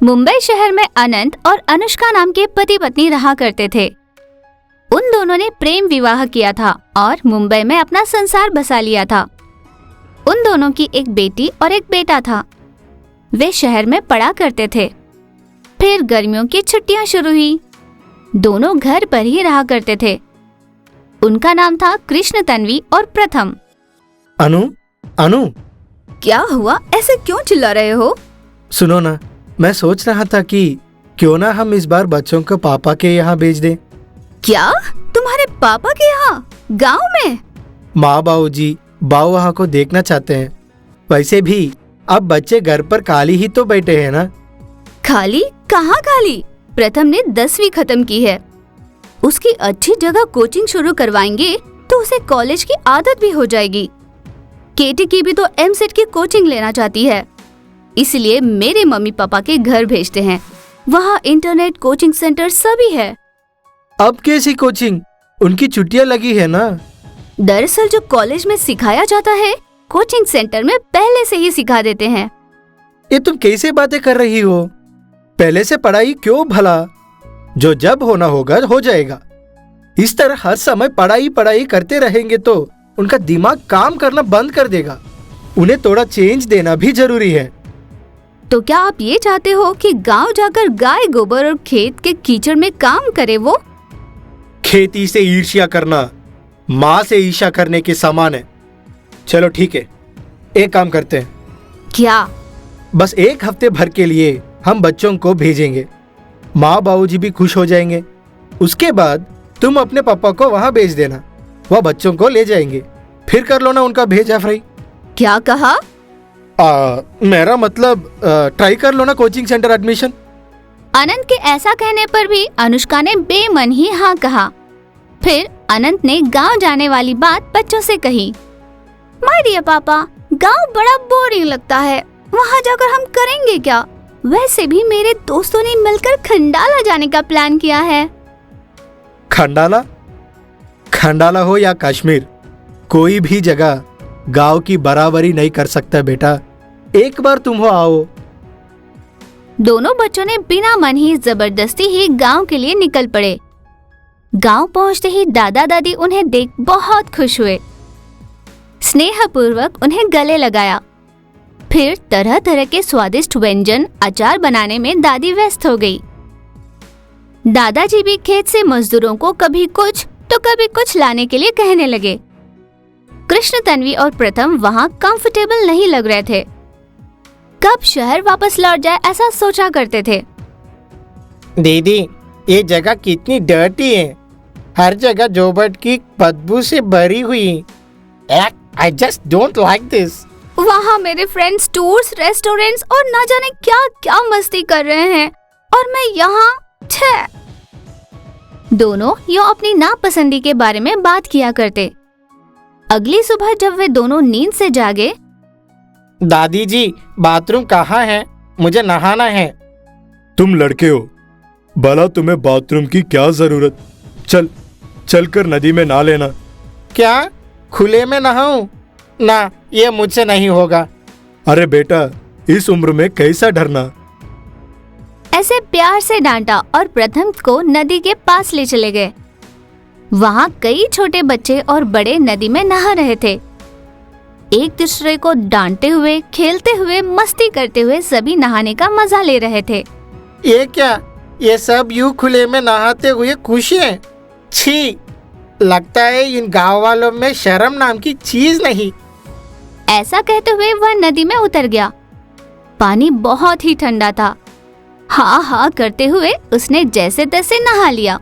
मुंबई शहर में अनंत और अनुष्का नाम के पति पत्नी रहा करते थे। उन दोनों ने प्रेम विवाह किया था और मुंबई में अपना संसार बसा लिया था। उन दोनों की एक बेटी और एक बेटा था। वे शहर में पढ़ा करते थे। फिर गर्मियों की छुट्टियां शुरू हुई। दोनों घर पर ही रहा करते थे। उनका नाम था कृष्ण तन्वी और प्रथम। अनु, अनु, क्या हुआ? ऐसे क्यों चिल्ला रहे हो? सुनो ना, मैं सोच रहा था कि क्यों ना हम इस बार बच्चों को पापा के यहाँ भेज दें। क्या? तुम्हारे पापा के यहाँ? गांव में? माँ बाबूजी बाऊ को देखना चाहते हैं। वैसे भी अब बच्चे घर पर खाली ही तो बैठे हैं ना। खाली? कहाँ खाली? प्रथम ने 10वीं खत्म की है। उसकी अच्छी जगह कोचिंग शुरू करवाएंगे तो उसे कॉलेज की आदत भी हो जाएगी। केटी की भी तो एमसेट की कोचिंग लेना चाहती है, इसलिए मेरे मम्मी पापा के घर भेजते हैं। वहाँ इंटरनेट, कोचिंग सेंटर सभी है। अब कैसी कोचिंग? उनकी छुट्टियां लगी है ना। दरअसल जो कॉलेज में सिखाया जाता है, कोचिंग सेंटर में पहले से ही सिखा देते हैं। ये तुम कैसे बातें कर रही हो? पहले से पढ़ाई क्यों भला? जो जब होना होगा हो जाएगा। इस तरह हर समय पढ़ाई पढ़ाई करते रहेंगे तो उनका दिमाग काम करना बंद कर देगा। उन्हें थोड़ा चेंज देना भी जरूरी है। तो क्या आप ये चाहते हो कि गांव जाकर गाय गोबर और खेत के कीचड़ में काम करे वो? खेती से ईर्ष्या करना माँ से ईर्ष्या करने के समान है। चलो ठीक है, एक काम करते हैं। क्या? बस एक हफ्ते भर के लिए हम बच्चों को भेजेंगे। माँ बाबूजी भी खुश हो जाएंगे। उसके बाद तुम अपने पापा को वहाँ भेज देना। वह बच्चों को ले जाएंगे। फिर कर लो ना उनका भेजा फ्राई। क्या कहा? मेरा मतलब ट्राई कर लो ना कोचिंग सेंटर एडमिशन। अनंत के ऐसा कहने पर भी अनुष्का ने बेमन ही हाँ कहा। फिर अनंत ने गांव जाने वाली बात बच्चों से कही। माय डियर पापा, गांव बड़ा बोरिंग लगता है। वहाँ जाकर हम करेंगे क्या? वैसे भी मेरे दोस्तों ने मिलकर खंडाला जाने का प्लान किया है। खंडाला? खंडाला हो या कश्मीर, कोई भी जगह गांव की बराबरी नहीं कर सकता बेटा। एक बार तुम हो आओ। दोनों बच्चों ने बिना मन ही जबरदस्ती ही गांव के लिए निकल पड़े। गांव पहुंचते ही दादा दादी उन्हें देख बहुत खुश हुए। स्नेहपूर्वक उन्हें गले लगाया। फिर तरह तरह के स्वादिष्ट व्यंजन, अचार बनाने में दादी व्यस्त हो गई। दादाजी भी खेत से मजदूरों को कभी कुछ तो कभी कुछ लाने के लिए कहने लगे। कृष्ण तन्वी और प्रथम वहाँ कंफर्टेबल नहीं लग रहे थे। कब शहर वापस लौट जाए ऐसा सोचा करते थे। दीदी, ये जगह कितनी डर्टी है। हर जगह जोबट की बदबू से भरी हुई। I just don't like this. वहाँ मेरे फ्रेंड्स टूर्स, रेस्टोरेंट्स और ना जाने क्या क्या मस्ती कर रहे हैं और मैं यहाँ दोनों यो अपनी नापसंदी के बारे में बात किया करते। अगली सुबह जब वे दोनों नींद से जागे। दादी जी, बाथरूम कहाँ है? मुझे नहाना है। तुम लड़के हो, भला तुम्हें बाथरूम की क्या जरूरत? चल कर नदी में नहा लेना। क्या? खुले में नहाऊं? ना, ये मुझसे नहीं होगा। अरे बेटा, इस उम्र में कैसा डरना। ऐसे प्यार से डांटा और प्रथम को नदी के पास ले चले गए। वहाँ कई छोटे बच्चे और बड़े नदी में नहा रहे थे। एक दूसरे को डांटते हुए, खेलते हुए, मस्ती करते हुए सभी नहाने का मजा ले रहे थे। ये क्या? ये सब यूं खुले में नहाते हुए खुश हैं? छी, लगता है इन गांव वालों में शर्म नाम की चीज नहीं। ऐसा कहते हुए वह नदी में उतर गया। पानी बहुत ही ठंडा था। हाँ हाँ करते हुए उसने जैसे तैसे नहा लिया।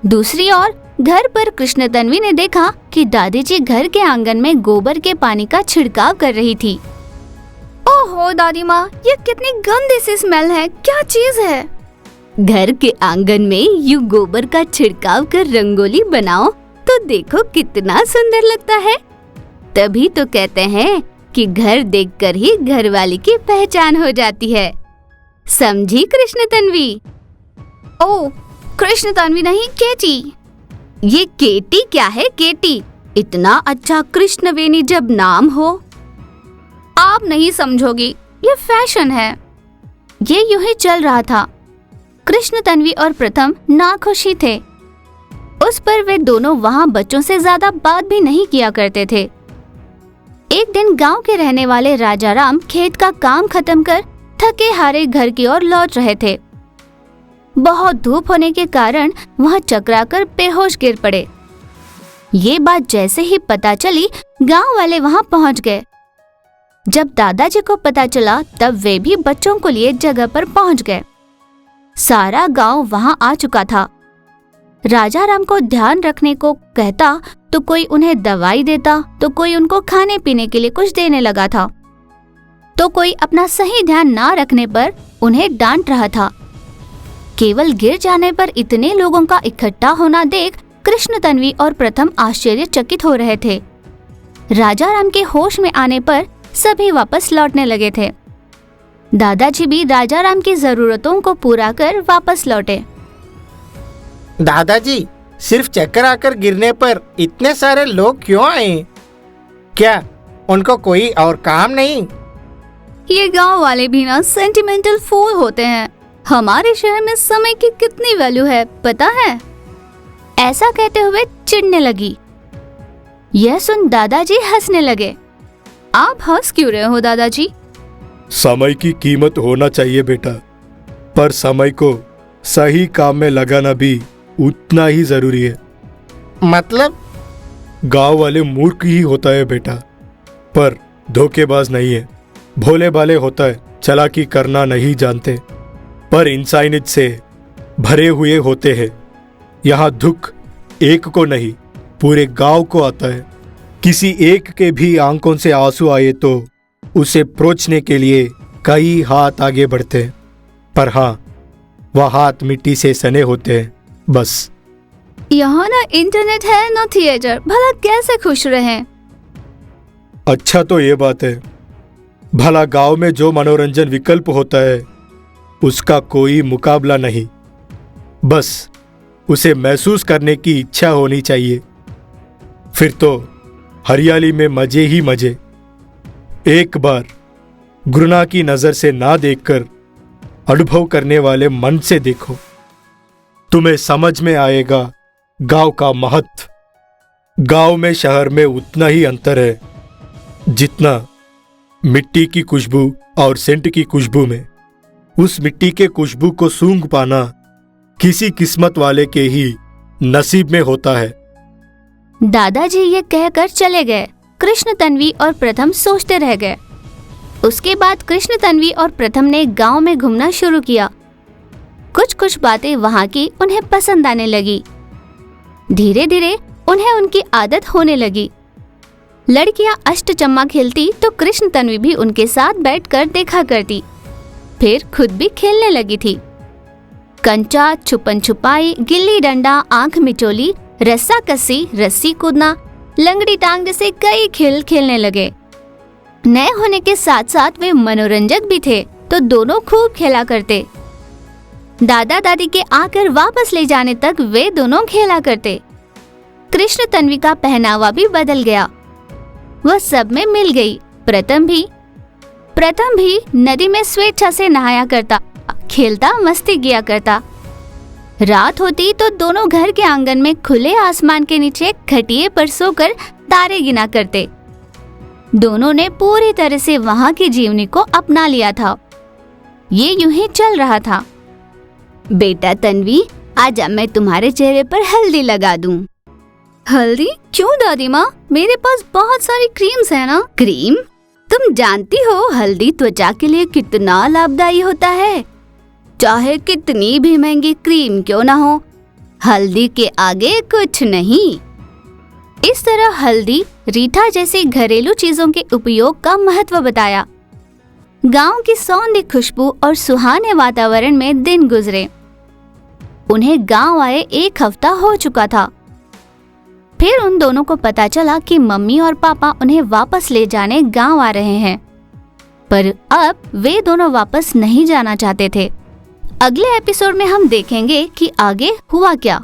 दूसरी ओर घर पर कृष्ण तन्वी ने देखा कि दादी जी घर के आंगन में गोबर के पानी का छिड़काव कर रही थी। ओहो दादी माँ, ये कितनी गंदी सी स्मेल है। क्या चीज है? घर के आंगन में यूं गोबर का छिड़काव कर रंगोली बनाओ तो देखो कितना सुंदर लगता है। तभी तो कहते हैं कि घर देखकर ही घरवाली की पहचान हो जाती है। समझी कृष्ण तन्वी? ओह, कृष्ण तन्वी नहीं, केटी। ये केटी क्या है? केटी इतना अच्छा कृष्णवेणी जब नाम हो। आप नहीं समझोगी, ये फैशन है। ये यूं ही चल रहा था। कृष्ण, तन्वी और प्रथम नाखुश ही थे। उस पर वे दोनों वहाँ बच्चों से ज्यादा बात भी नहीं किया करते थे। एक दिन गांव के रहने वाले राजा राम खेत का काम खत्म कर थके हारे घर की ओर लौट रहे थे। बहुत धूप होने के कारण वह चकराकर बेहोश गिर पड़े। ये बात जैसे ही पता चली, गांव वाले वहां पहुंच गए। जब दादाजी को पता चला तब वे भी बच्चों को लिए जगह पर पहुंच गए। सारा गांव वहां आ चुका था। राजा राम को ध्यान रखने को कहता तो कोई उन्हें दवाई देता, तो कोई उनको खाने पीने के लिए कुछ देने लगा था, तो कोई अपना सही ध्यान ना रखने पर उन्हें डांट रहा था। केवल गिर जाने पर इतने लोगों का इकट्ठा होना देख कृष्ण, तन्वी और प्रथम आश्चर्यचकित हो रहे थे। राजा राम के होश में आने पर सभी वापस लौटने लगे थे। दादाजी भी राजा राम की जरूरतों को पूरा कर वापस लौटे। दादाजी, सिर्फ चक्कर आकर गिरने पर इतने सारे लोग क्यों आए? क्या उनको कोई और काम नहीं? ये गांव वाले भी ना सेंटिमेंटल फूल होते हैं। हमारे शहर में समय की कितनी वैल्यू है पता है? ऐसा कहते हुए चिढ़ने लगी। यह सुन दादाजी हंसने लगे। आप हंस क्यों रहे हो दादाजी? समय की कीमत होना चाहिए बेटा, पर समय को सही काम में लगाना भी उतना ही जरूरी है। मतलब? गांव वाले मूर्ख ही होता है बेटा, पर धोखेबाज नहीं है। भोले भाले होता है, चालाकी करना नहीं जानते, पर इंसानियत से भरे हुए होते हैं। यहाँ दुख एक को नहीं पूरे गांव को आता है। किसी एक के भी आंखों से आंसू आए तो उसे पोंछने के लिए कई हाथ आगे बढ़ते हैं, पर हाँ, वह हाथ मिट्टी से सने होते हैं बस। यहाँ ना इंटरनेट है ना थिएटर, भला कैसे खुश रहें? अच्छा तो ये बात है, भला गांव में जो मनोरंजन विकल्प होता है उसका कोई मुकाबला नहीं। बस उसे महसूस करने की इच्छा होनी चाहिए, फिर तो हरियाली में मजे ही मजे। एक बार घृणा की नजर से ना देखकर अनुभव करने वाले मन से देखो, तुम्हें समझ में आएगा गांव का महत्व। गांव में शहर में उतना ही अंतर है जितना मिट्टी की खुशबू और सेंट की खुशबू में। उस मिट्टी के खुशबू को सूंघ पाना किसी किस्मत वाले के ही नसीब में होता है। दादाजी ये कहकर चले गए। कृष्ण, तन्वी और प्रथम सोचते रह गए। उसके बाद कृष्ण, तन्वी और प्रथम ने गांव में घूमना शुरू किया। कुछ कुछ बातें वहां की उन्हें पसंद आने लगी। धीरे धीरे उन्हें उनकी आदत होने लगी। लड़कियां अष्टचम्मा खेलती तो कृष्ण, तन्वी भी उनके साथ बैठकर देखा करती। फिर खुद भी खेलने लगी थी। कंचा, छुपन छुपाई, गिल्ली डंडा, आंख मिचोली, रस्सा कस्सी, रस्सी कूदना, लंगड़ी टांग जैसे कई खेल खेलने लगे। नए होने के साथ साथ वे मनोरंजक भी थे, तो दोनों खूब खेला करते। दादा दादी के आकर वापस ले जाने तक वे दोनों खेला करते। कृष्ण, तन्वी का पहनावा भी बदल गया। वह सब में मिल गई। प्रथम भी नदी में स्वेच्छा से नहाया करता, खेलता, मस्ती किया करता। रात होती तो दोनों घर के आंगन में खुले आसमान के नीचे खटिए पर सोकर तारे गिना करते। दोनों ने पूरी तरह से वहां की जीवनी को अपना लिया था। ये यूं ही चल रहा था। बेटा तन्वी, आजा मैं तुम्हारे चेहरे पर हल्दी लगा दूं। हल्दी? क्यों दादी माँ, मेरे पास बहुत सारी क्रीम्स है ना। क्रीम? तुम जानती हो हल्दी त्वचा के लिए कितना लाभदायी होता है। चाहे कितनी भी महंगी क्रीम क्यों ना हो, हल्दी के आगे कुछ नहीं। इस तरह हल्दी, रीठा जैसी घरेलू चीजों के उपयोग का महत्व बताया। गांव की सौंधी खुशबू और सुहाने वातावरण में दिन गुजरे। उन्हें गांव आए 1 हफ्ता हो चुका था। फिर उन दोनों को पता चला कि मम्मी और पापा उन्हें वापस ले जाने गांव आ रहे हैं, पर अब वे दोनों वापस नहीं जाना चाहते थे। अगले एपिसोड में हम देखेंगे कि आगे हुआ क्या।